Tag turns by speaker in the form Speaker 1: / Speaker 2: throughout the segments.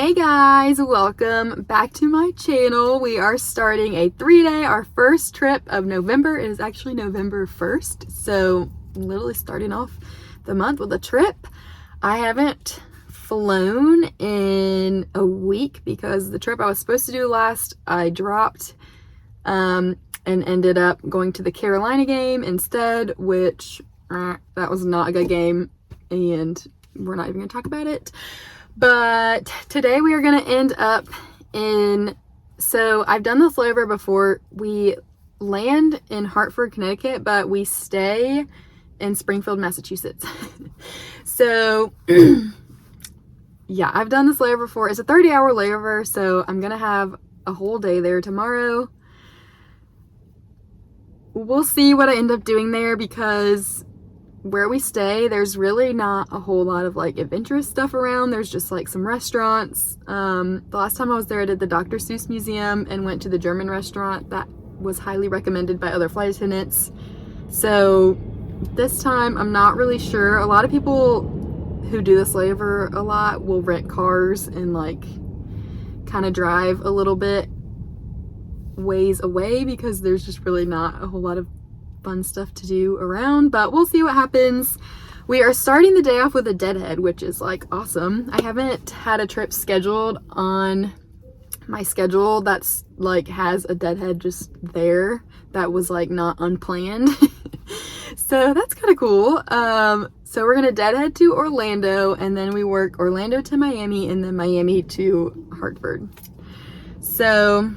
Speaker 1: Hey guys, welcome back to my channel. We are starting a 3-day, our first trip of November. It is actually November 1st, so literally starting off the month with a trip. I haven't flown in a week because the trip I was supposed to do last, I dropped and ended up going to the Carolina game instead, which that was not a good game and we're not even gonna talk about it. But today we are going to end up in, so I've done this layover before. We land in Hartford, Connecticut, but we stay in Springfield, Massachusetts. So yeah, I've done this layover before. It's a 30-hour layover, so I'm going to have a whole day there tomorrow. We'll see what I end up doing there because where we stay, there's really not a whole lot of like adventurous stuff around. There's just like some restaurants. The last time I was there, I did the Dr. Seuss Museum and went to the German restaurant that was highly recommended by other flight attendants. So this time I'm not really sure. A lot of people who do this layover a lot will rent cars and like kind of drive a little bit ways away because there's just really not a whole lot of fun stuff to do around, but we'll see what happens. We are starting the day off with a deadhead, which is like awesome. I haven't had a trip scheduled on my schedule that's like has a deadhead just there that was like not unplanned. So that's kind of cool. So we're gonna deadhead to Orlando and then we work Orlando to Miami and then Miami to Hartford. So,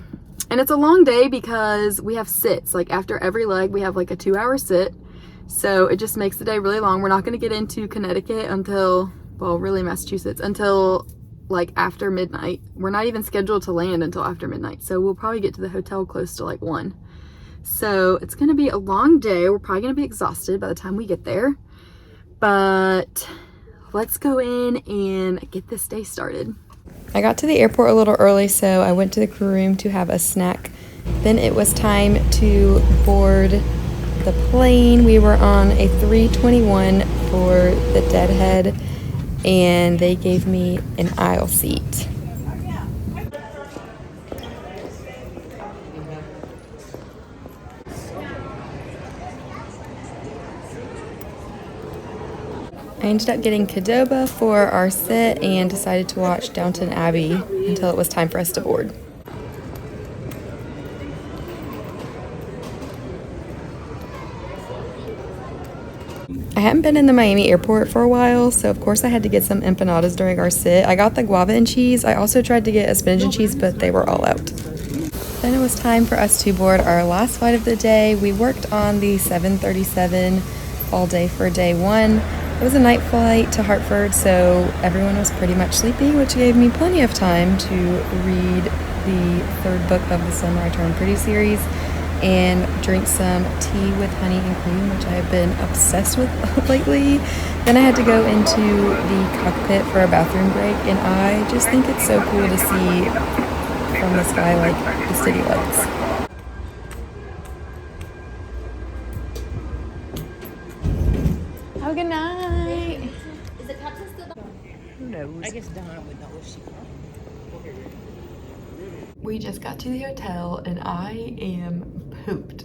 Speaker 1: and it's a long day because we have sits. Like after every leg, we have like a 2-hour sit. So it just makes the day really long. We're not going to get into Connecticut until, well, really Massachusetts, until like after midnight. We're not even scheduled to land until after midnight. So we'll probably get to the hotel close to like 1. So it's going to be a long day. We're probably going to be exhausted by the time we get there. But let's go in and get this day started. I got to the airport a little early, so I went to the crew room to have a snack. Then it was time to board the plane. We were on a 321 for the deadhead, and they gave me an aisle seat. I ended up getting Qdoba for our sit and decided to watch Downton Abbey until it was time for us to board. I hadn't been in the Miami airport for a while, so of course I had to get some empanadas during our sit. I got the guava and cheese. I also tried to get a spinach and cheese, but they were all out. Then it was time for us to board our last flight of the day. We worked on the 737 all day for day 1. It was a night flight to Hartford, so everyone was pretty much sleeping, which gave me plenty of time to read the 3rd book of the Summer I Turned Pretty series and drink some tea with honey and cream, which I have been obsessed with lately. Then I had to go into the cockpit for a bathroom break, and I just think it's so cool to see from the sky like the city lights. Good night.
Speaker 2: Is the captain still?
Speaker 1: Who knows?
Speaker 2: I guess Donna would know if she can.
Speaker 1: We just got to the hotel and I am pooped.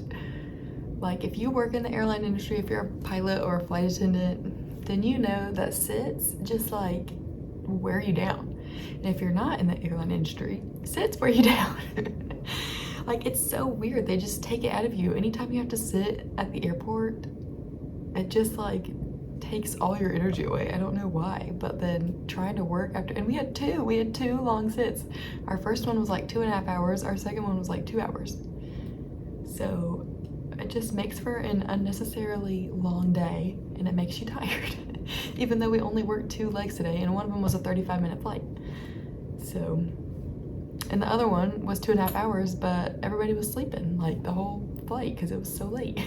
Speaker 1: Like if you work in the airline industry, if you're a pilot or a flight attendant, then you know that sits just like wear you down. And if you're not in the airline industry, sits wear you down. Like it's so weird. They just take it out of you. Anytime you have to sit at the airport, it just like takes all your energy away. I don't know why, but then trying to work after, and we had two long sits. Our first one was like 2.5 hours. Our second one was like 2 hours. So it just makes for an unnecessarily long day and it makes you tired. Even though we only worked 2 legs today and one of them was a 35-minute flight. So, and the other one was 2.5 hours, but everybody was sleeping like the whole flight because it was so late.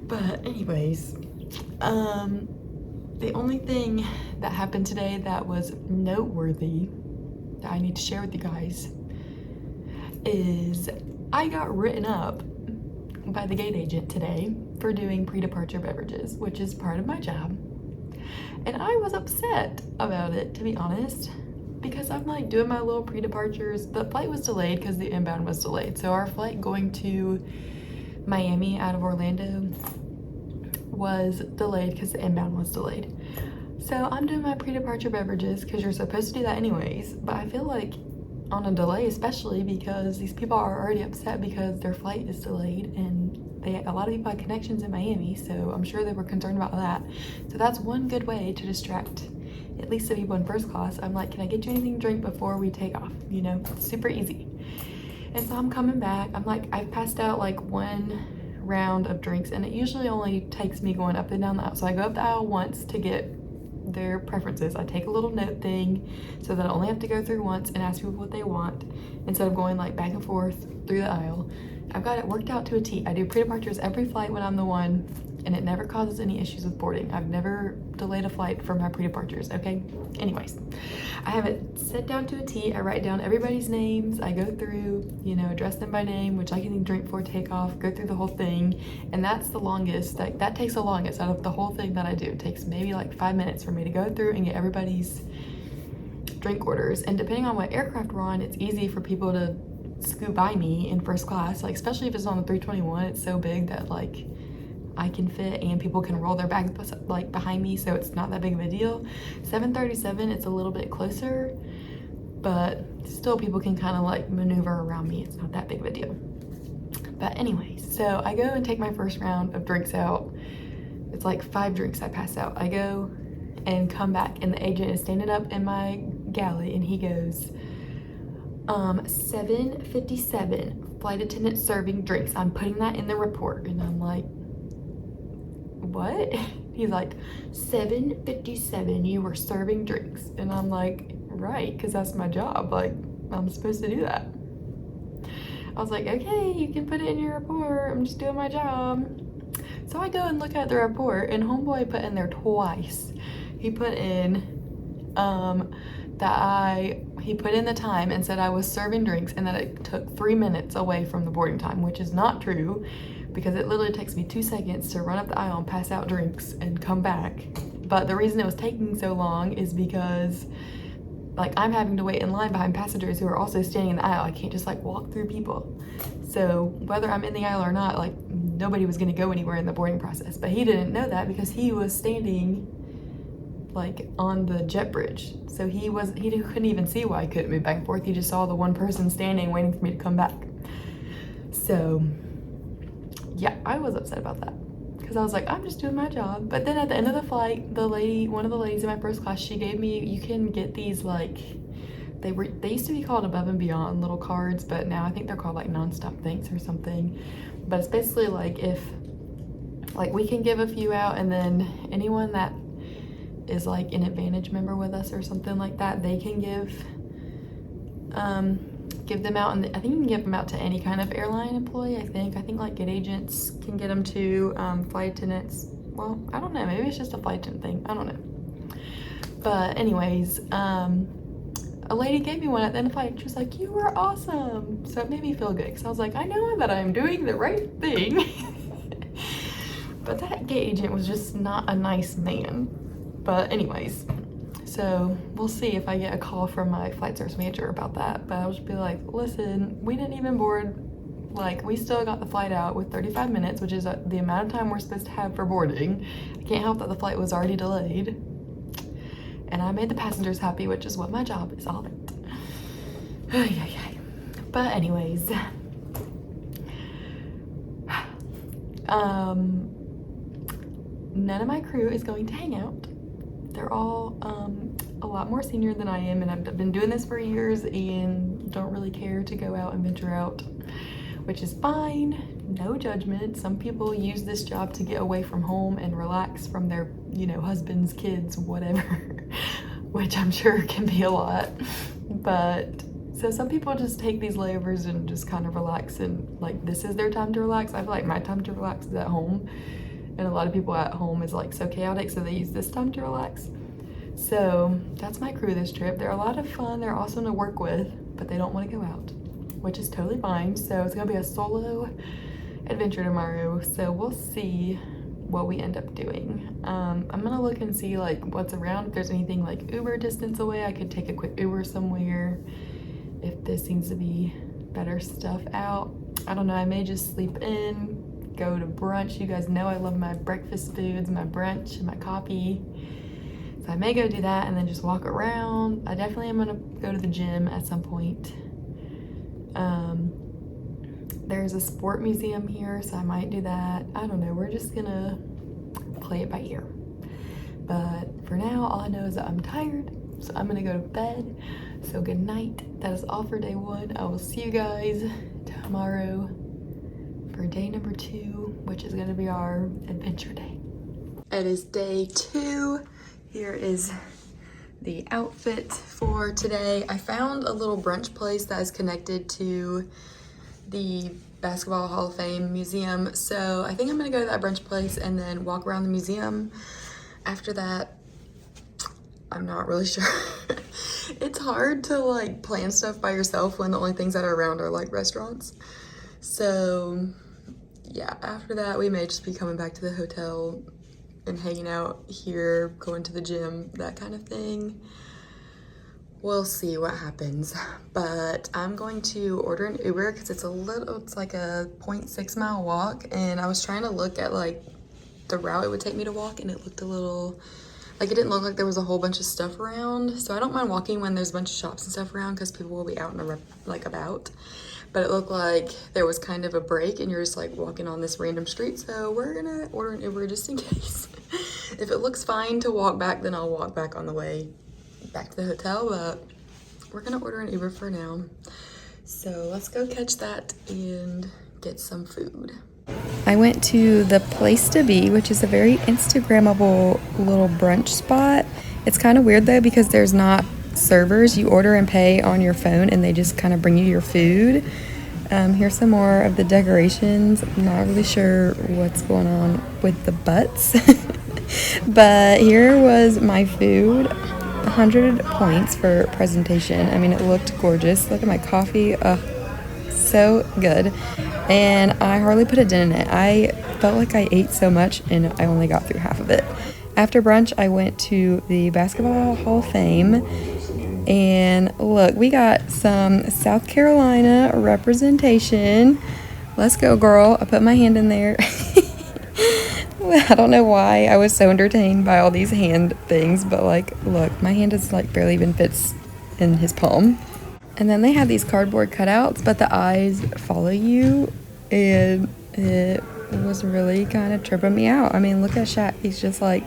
Speaker 1: But anyways, the only thing that happened today that was noteworthy that I need to share with you guys is I got written up by the gate agent today for doing pre-departure beverages, which is part of my job. And I was upset about it, to be honest, because I'm like doing my little pre-departures. The flight was delayed because the inbound was delayed. So our flight going to Miami out of Orlando was delayed because the inbound was delayed. So I'm doing my pre-departure beverages because you're supposed to do that anyways. But I feel like on a delay, especially because these people are already upset because their flight is delayed, and a lot of people had connections in Miami, so I'm sure they were concerned about that. So that's one good way to distract at least the people in first class. I'm like, can I get you anything to drink before we take off? You know, super easy. And so I'm coming back. I'm like, I've passed out like one round of drinks, and it usually only takes me going up and down the aisle. So I go up the aisle once to get their preferences. I take a little note thing so that I only have to go through once and ask people what they want instead of going like back and forth through the aisle. I've got it worked out to a T. I do pre-departures every flight when I'm the one, and it never causes any issues with boarding. I've never delayed a flight for my pre-departures, okay? Anyways, I have it set down to a T. I write down everybody's names. I go through, you know, address them by name, which I can drink for, take off, go through the whole thing. And that's the longest, that takes the longest out of the whole thing that I do. It takes maybe like 5 minutes for me to go through and get everybody's drink orders. And depending on what aircraft we're on, it's easy for people to scoot by me in first class, like especially if it's on the 321. It's so big that like I can fit and people can roll their bags like behind me, so it's not that big of a deal. 737, it's a little bit closer, but still people can kind of like maneuver around me. It's not that big of a deal. But anyways, so I go and take my first round of drinks out. It's like 5 drinks I pass out. I go and come back, and the agent is standing up in my galley, and he goes, 757, flight attendant serving drinks. I'm putting that in the report. And I'm like, what? He's like, 757, you were serving drinks. And I'm like, right, because that's my job. Like, I'm supposed to do that. I was like, okay, you can put it in your report. I'm just doing my job. So I go and look at the report, and homeboy put in there twice. He put in he put in the time and said I was serving drinks and that it took 3 minutes away from the boarding time, which is not true, because it literally takes me 2 seconds to run up the aisle and pass out drinks and come back. But the reason it was taking so long is because like I'm having to wait in line behind passengers who are also standing in the aisle. I can't just like walk through people. So whether I'm in the aisle or not, like nobody was going to go anywhere in the boarding process. But he didn't know that because he was standing like on the jet bridge. So he couldn't even see why I couldn't move back and forth. He just saw the one person standing waiting for me to come back. So yeah, I was upset about that because I was like, I'm just doing my job. But then at the end of the flight, one of the ladies in my first class, she gave me, you can get these like, they used to be called Above and Beyond little cards, but now I think they're called like Nonstop Thanks or something. But it's basically like if like we can give a few out, and then anyone that is like an Advantage member with us or something like that, they can give them out. And I think you can give them out to any kind of airline employee. I think like get agents can get them to, flight attendants. Well, I don't know, maybe it's just a flight attendant thing, I don't know. But anyways, a lady gave me one at the end of the flight. She was like, you were awesome. So it made me feel good because I was like, I know that I'm doing the right thing. But that gate agent was just not a nice man. But anyways, so we'll see if I get a call from my flight service manager about that. But I'll just be like, listen, we didn't even board, like we still got the flight out with 35 minutes, which is the amount of time we're supposed to have for boarding. I can't help that the flight was already delayed. And I made the passengers happy, which is what my job is all about. But anyways, none of my crew is going to hang out. They're all a lot more senior than I am, and I've been doing this for years and don't really care to go out and venture out, which is fine. No judgment. Some people use this job to get away from home and relax from their, you know, husbands, kids, whatever, which I'm sure can be a lot. But so some people just take these layovers and just kind of relax, and like this is their time to relax. I feel like my time to relax is at home. And a lot of people at home is like so chaotic, so they use this time to relax. So that's my crew this trip. They're a lot of fun. They're awesome to work with, but they don't want to go out, which is totally fine. So it's gonna be a solo adventure tomorrow. So we'll see what we end up doing. I'm gonna look and see like what's around. If there's anything like Uber distance away, I could take a quick Uber somewhere. If this seems to be better stuff out, I don't know, I may just sleep in, go to brunch. You guys know I love my breakfast foods, my brunch, and my coffee. So I may go do that and then just walk around. I definitely am gonna go to the gym at some point. There's a sport museum here, so I might do that. I don't know, we're just gonna play it by ear. But for now, all I know is that I'm tired, so I'm gonna go to bed. So good night. That is all for day 1. I will see you guys tomorrow for day number 2, which is gonna be our adventure day. It is day 2. Here is the outfit for today. I found a little brunch place that is connected to the Basketball Hall of Fame museum. So I think I'm gonna go to that brunch place and then walk around the museum. After that, I'm not really sure. It's hard to like plan stuff by yourself when the only things that are around are like restaurants. So yeah, after that, we may just be coming back to the hotel and hanging out here, going to the gym, that kind of thing. We'll see what happens, but I'm going to order an Uber because it's like a 0.6 mile walk, and I was trying to look at like the route it would take me to walk, and it looked a little, like it didn't look like there was a whole bunch of stuff around. So I don't mind walking when there's a bunch of shops and stuff around because people will be out and about. But it looked like there was kind of a break and you're just like walking on this random street. So we're gonna order an Uber just in case. If it looks fine to walk back, then I'll walk back on the way back to the hotel, but we're gonna order an Uber for now. So let's go catch that and get some food. I went to the Place to Be, which is a very Instagrammable little brunch spot. It's kind of weird though because there's not servers. You order and pay on your phone and they just kind of bring you your food. Here's some more of the decorations. I'm not really sure what's going on with the butts. But here was my food. 100 points for presentation. I mean, it looked gorgeous. Look at my coffee. So good. And I hardly put a dent in it. I felt like I ate so much and I only got through half of it. After brunch, I went to the Basketball Hall of Fame. And look, we got some South Carolina representation. Let's go, girl. I put my hand in there. I don't know why I was so entertained by all these hand things, but like, look, my hand is like barely even fits in his palm. And then they have these cardboard cutouts, but the eyes follow you, and it was really kind of tripping me out. I mean, look at Shaq. He's just like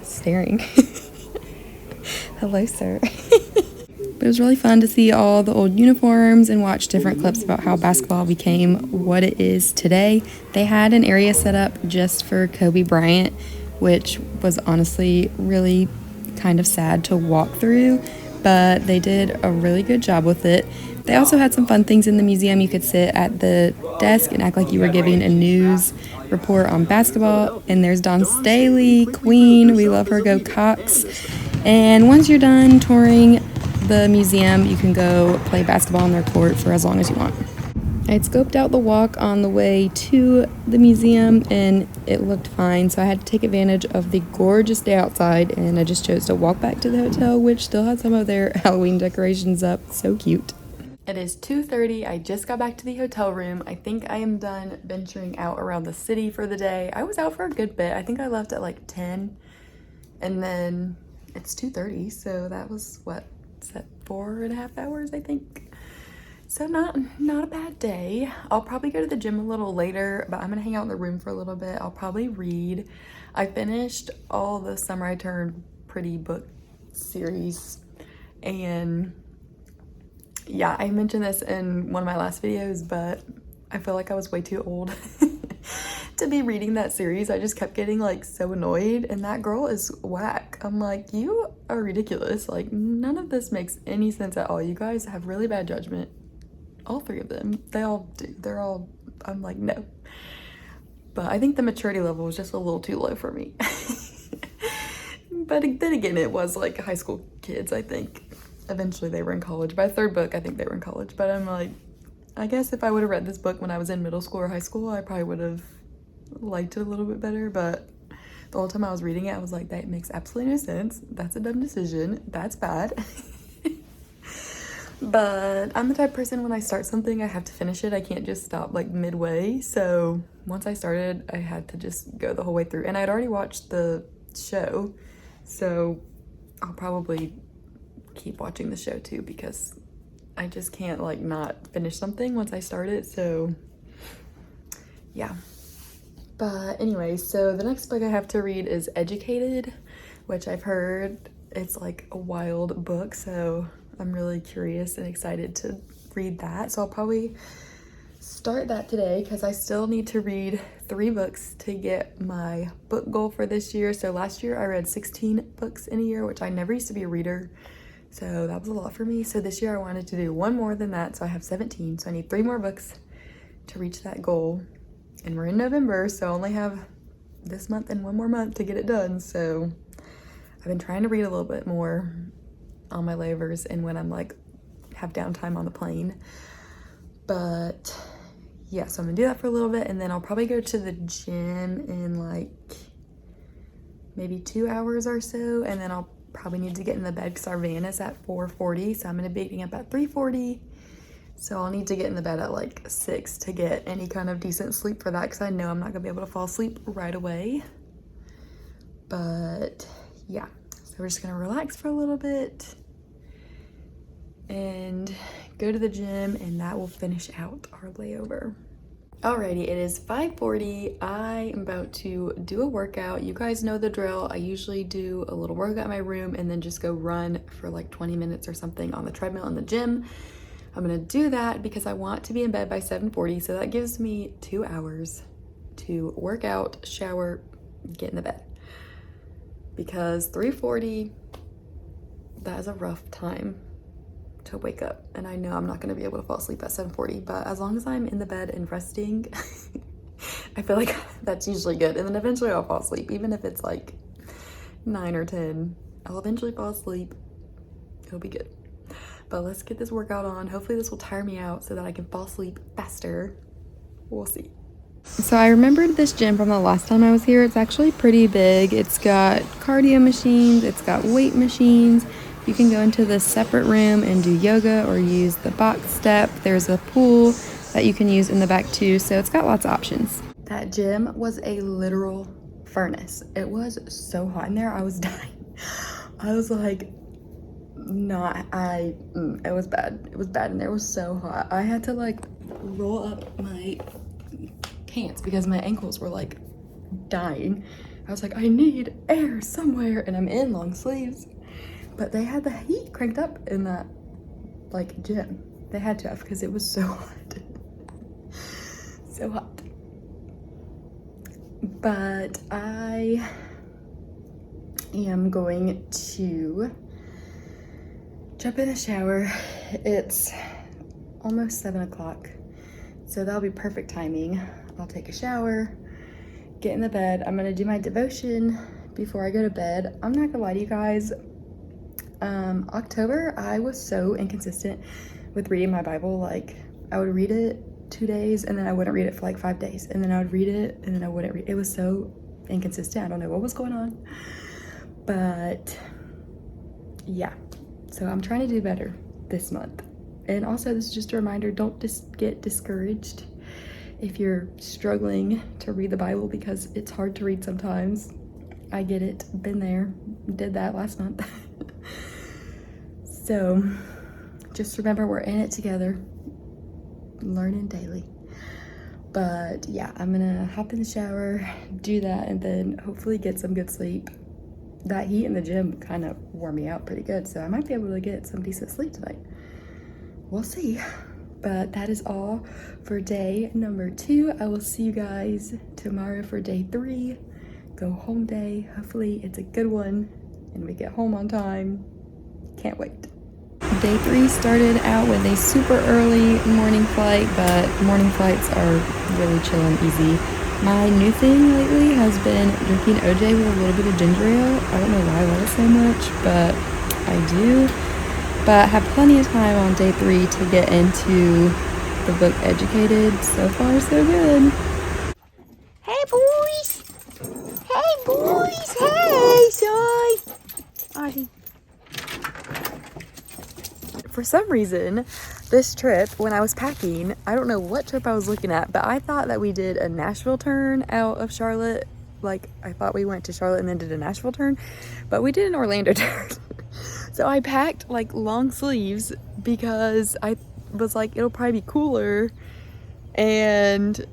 Speaker 1: staring. Hello, sir. But it was really fun to see all the old uniforms and watch different clips about how basketball became what it is today. They had an area set up just for Kobe Bryant, which was honestly really kind of sad to walk through, but they did a really good job with it. They also had some fun things in the museum. You could sit at the desk and act like you were giving a news report on basketball. And there's Dawn Staley, Queen, we love her, go Cox. And once you're done touring the museum, you can go play basketball on their court for as long as you want. I had scoped out the walk on the way to the museum and it looked fine, so I had to take advantage of the gorgeous day outside, and I just chose to walk back to the hotel, which still had some of their Halloween decorations up. So cute. It is 2:30. I just got back to the hotel room. I think I am done venturing out around the city for the day. I was out for a good bit. I think I left at like 10, and then it's 2:30, so that was what? Is that 4.5 hours, I think? So not a bad day. I'll probably go to the gym a little later, but I'm gonna hang out in the room for a little bit. I'll probably read. I finished all the Summer I Turned Pretty book series, and yeah, I mentioned this in one of my last videos, but I feel like I was way too old to be reading that series. I just kept getting like so annoyed, and that girl is whack. I'm like, you are ridiculous. Like, none of this makes any sense at all. You guys have really bad judgment. All three of them. They all do. I'm like, no. But I think the maturity level was just a little too low for me. But then again, it was like high school kids, I think. Eventually they were in college. By the third book, I think they were in college. But I'm like, I guess if I would have read this book when I was in middle school or high school, I probably would have liked it a little bit better, but the whole time I was reading it, I was like, that makes absolutely no sense. That's a dumb decision. That's bad. But I'm the type of person, when I start something, I have to finish it. I can't just stop like midway. So once I started, I had to just go the whole way through. And I'd already watched the show, so I'll probably keep watching the show too, because I just can't like not finish something once I start it. So yeah. But anyway, so the next book I have to read is Educated, which I've heard it's like a wild book, so I'm really curious and excited to read that. So I'll probably start that today, because I still need to read 3 books to get my book goal for this year. So last year I read 16 books in a year, which I never used to be a reader, so that was a lot for me. So this year I wanted to do 1 more than that, so I have 17. So I need 3 more books to reach that goal. And we're in November, so I only have this month and 1 more month to get it done. So I've been trying to read a little bit more on my layovers and when I'm like have downtime on the plane. But yeah, so I'm gonna do that for a little bit, and then I'll probably go to the gym in like maybe 2 hours or so, and then I'll probably need to get in the bed because our van is at 4:40, so I'm gonna be getting up at 3:40. So I'll need to get in the bed at like 6 to get any kind of decent sleep for that, because I know I'm not gonna be able to fall asleep right away. But yeah, so we're just gonna relax for a little bit and go to the gym, and that will finish out our layover. Alrighty, it is 5:40. I am about to do a workout. You guys know the drill. I usually do a little workout in my room and then just go run for like 20 minutes or something on the treadmill in the gym. I'm gonna do that because I want to be in bed by 7:40, so that gives me 2 hours to work out, shower, get in the bed. Because 3:40, that is a rough time to wake up, and I know I'm not going to be able to fall asleep at 7:40, but as long as I'm in the bed and resting, I feel like that's usually good. And then eventually I'll fall asleep, even if it's like 9 or 10. I'll eventually fall asleep. It'll be good. But let's get this workout on. Hopefully this will tire me out so that I can fall asleep faster. We'll see. So I remembered this gym from the last time I was here. It's actually pretty big. It's got cardio machines, it's got weight machines. You can go into this separate room and do yoga or use the box step. There's a pool that you can use in the back too, so it's got lots of options. That gym was a literal furnace. It was so hot in there, I was dying. I was like, it was bad. It was bad in there. It was so hot. I had to like roll up my pants because my ankles were like dying. I was like, I need air somewhere, and I'm in long sleeves. But they had the heat cranked up in that like gym. They had to have, because it was so hot. So hot. But I am going to jump in the shower. It's almost 7 o'clock, so that'll be perfect timing. I'll take a shower, get in the bed. I'm gonna do my devotion before I go to bed. I'm not gonna lie to you guys. October, I was so inconsistent with reading my Bible. Like, I would read it 2 days and then I wouldn't read it for like 5 days, and then I would read it and then I wouldn't read it. It was so inconsistent. I don't know what was going on, but yeah, so I'm trying to do better this month. And also, this is just a reminder, don't just get discouraged if you're struggling to read the Bible, because it's hard to read sometimes. I get it, been there, did that last month. So just remember, we're in it together, learning daily. But yeah, I'm gonna hop in the shower, do that, and then hopefully get some good sleep. That heat in the gym kind of wore me out pretty good, so I might be able to get some decent sleep tonight. We'll see. But that is all for day number 2. I will see you guys tomorrow for day 3. Go home day. Hopefully it's a good one and we get home on time. Can't wait. Day 3 started out with a super early morning flight, but morning flights are really chill and easy. My new thing lately has been drinking OJ with a little bit of ginger ale. I don't know why I love it so much, but I do. But have plenty of time on day 3 to get into the book Educated. So far, so good. Hey, boy! Hey, boys. Hey, Soy. Audie. For some reason, this trip, when I was packing, I don't know what trip I was looking at, but I thought that we did a Nashville turn out of Charlotte. Like, I thought we went to Charlotte and then did a Nashville turn, but we did an Orlando turn. So I packed like long sleeves because I was like, it'll probably be cooler, and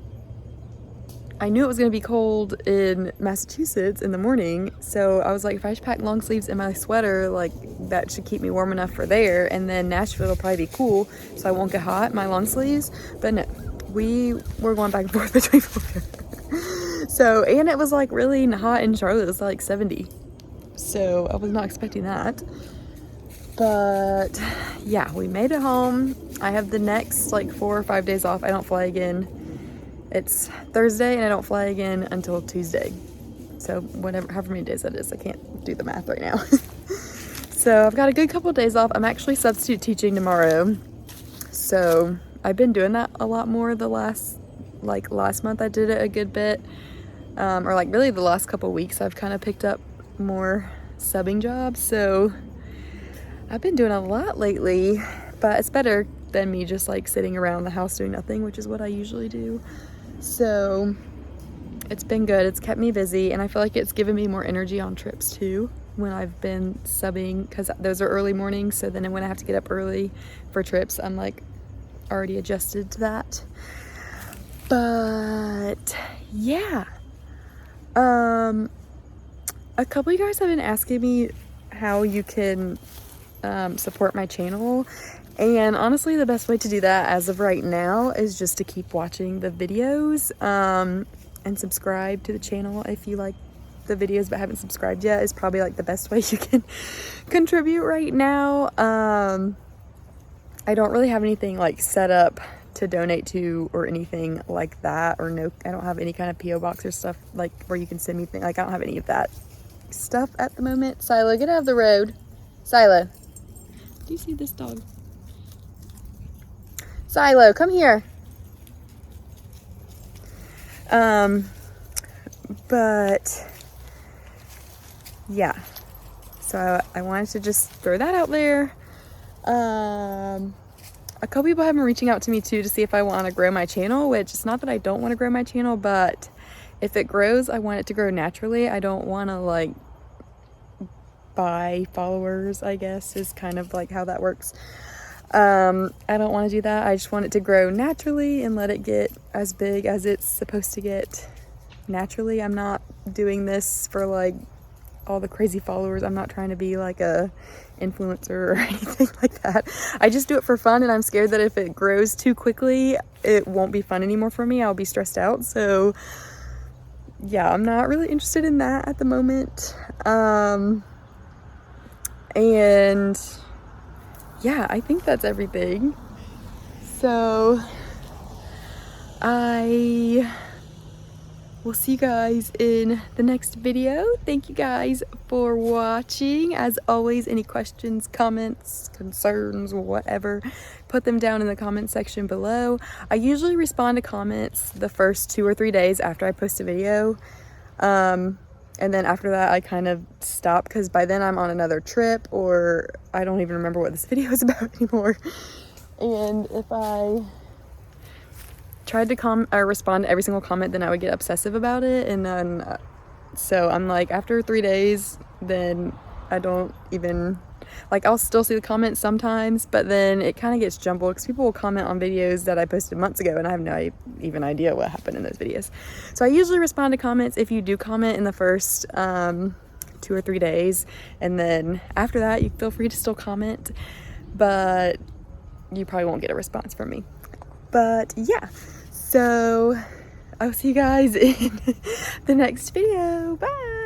Speaker 1: I knew it was gonna be cold in Massachusetts in the morning, so I was like, if I just pack long sleeves in my sweater, like that should keep me warm enough for there, and then Nashville will probably be cool, so I won't get hot in my long sleeves. But no, we were going back and forth between both. So, and it was like really hot in Charlotte. It was like 70, so I was not expecting that. But yeah, we made it home. I have the next like 4 or 5 days off. I don't fly again. It's Thursday and I don't fly again until Tuesday. So whatever, however many days that is, I can't do the math right now. So I've got a good couple of days off. I'm actually substitute teaching tomorrow. So I've been doing that a lot more the last month I did it a good bit. Or like really the last couple of weeks I've kind of picked up more subbing jobs. So I've been doing a lot lately, but it's better than me just like sitting around the house doing nothing, which is what I usually do. So it's been good. It's kept me busy, and I feel like it's given me more energy on trips too when I've been subbing, because those are early mornings. So then when I have to get up early for trips, I'm like already adjusted to that. But yeah, a couple of you guys have been asking me how you can support my channel. And honestly, the best way to do that as of right now is just to keep watching the videos and subscribe to the channel. If you like the videos but haven't subscribed yet, is probably like the best way you can contribute right now. I don't really have anything like set up to donate to or anything like that, or no, I don't have any kind of PO box or stuff like where you can send me things. Like I don't have any of that stuff at the moment. Silo, get out of the road. Silo, do you see this dog? Silo, come here. But yeah, so I wanted to just throw that out there. A couple people have been reaching out to me too to see if I want to grow my channel, which it's not that I don't want to grow my channel, but if it grows, I want it to grow naturally. I don't want to like buy followers, I guess is kind of like how that works. I don't want to do that. I just want it to grow naturally and let it get as big as it's supposed to get naturally. I'm not doing this for like all the crazy followers. I'm not trying to be like a influencer or anything like that. I just do it for fun, and I'm scared that if it grows too quickly, it won't be fun anymore for me. I'll be stressed out. So yeah, I'm not really interested in that at the moment. And yeah, I think that's everything. So I will see you guys in the next video. Thank you guys for watching. As always, any questions, comments, concerns, whatever, put them down in the comment section below. I usually respond to comments the first 2 or 3 days after I post a video. And then after that, I kind of stop because by then I'm on another trip, or I don't even remember what this video is about anymore. And if I tried to respond to every single comment, then I would get obsessive about it. And then, so I'm like, after 3 days, then I don't even, like, I'll still see the comments sometimes, but then it kind of gets jumbled because people will comment on videos that I posted months ago and I have no even idea what happened in those videos. So I usually respond to comments if you do comment in the first 2 or 3 days, and then after that you feel free to still comment, but you probably won't get a response from me. But yeah, so I'll see you guys in the next video. Bye.